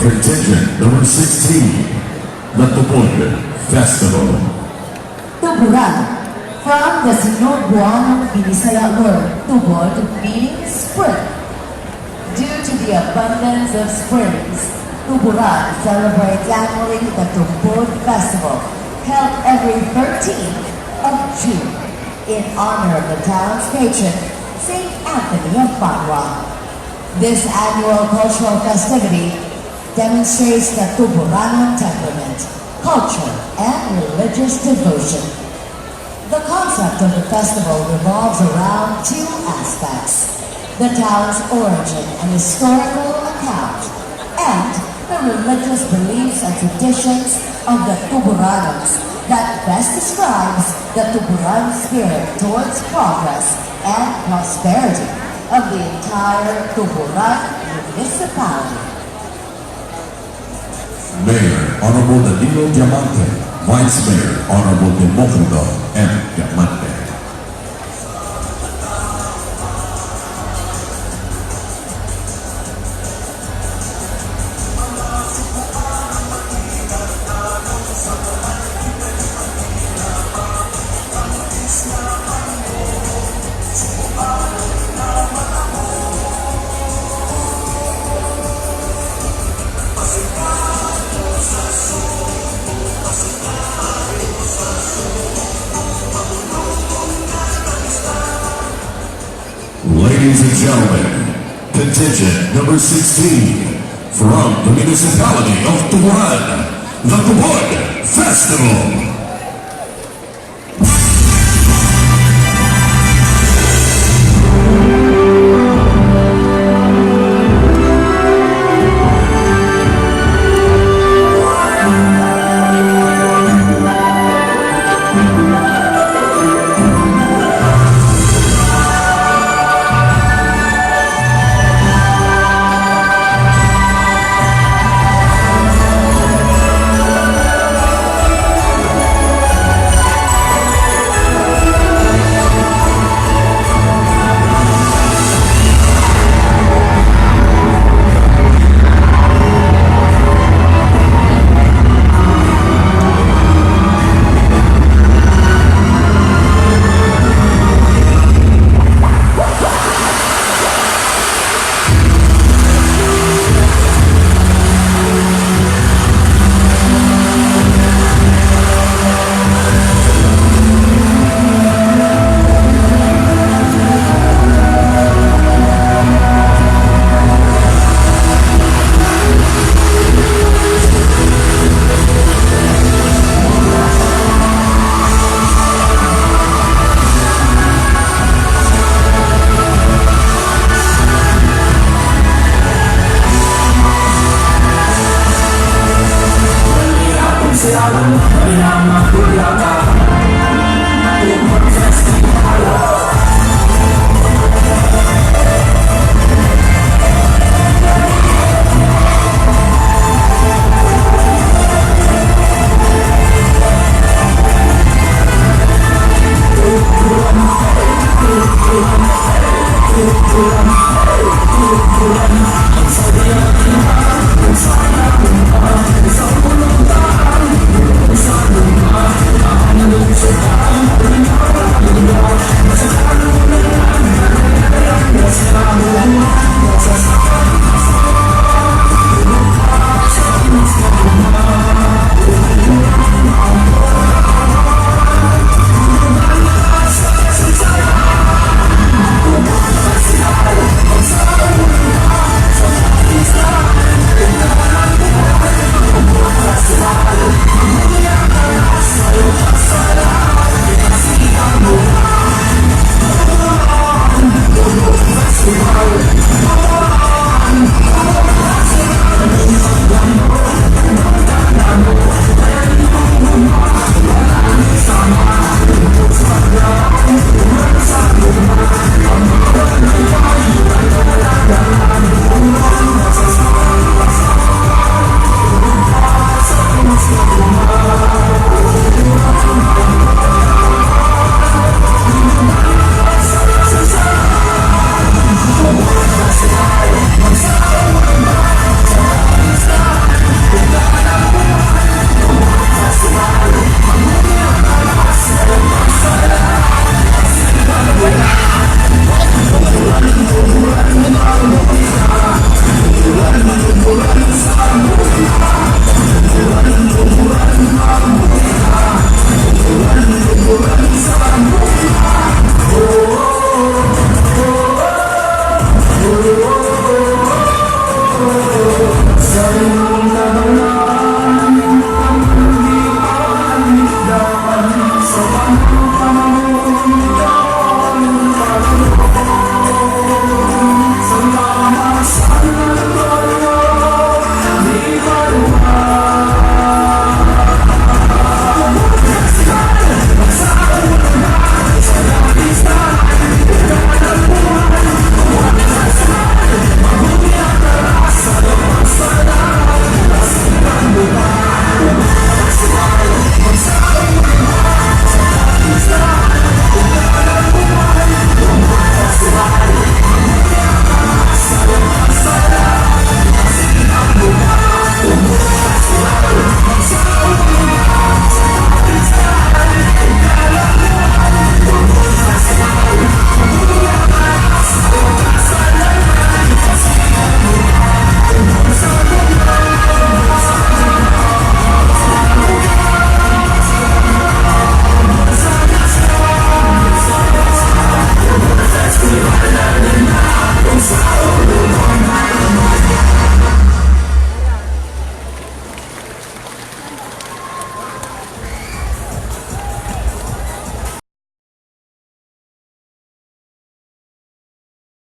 Contingent number 16, the Tubod Festival. Tuburan, from the Sinurbuan Binisaya word, tubod meaning spring. Due to the abundance of springs, Tuburan celebrates annually the Tubod Festival, held every 13th of June, in honor of the town's patron, St. Anthony of Padua. This annual cultural festivity demonstrates the Tuburan temperament, culture, and religious devotion. The concept of the festival revolves around two aspects: the town's origin and historical account, and the religious beliefs and traditions of the Tuburanons that best describes the Tuburan spirit towards progress and prosperity of the entire Tuburan municipality. Mayor Honorable Danilo Diamante, Vice Mayor Honorable Democrito M. Diamante. Ladies and gentlemen, contingent number 16, from the municipality of Tuburan, the Tubod Festival. Sa iyong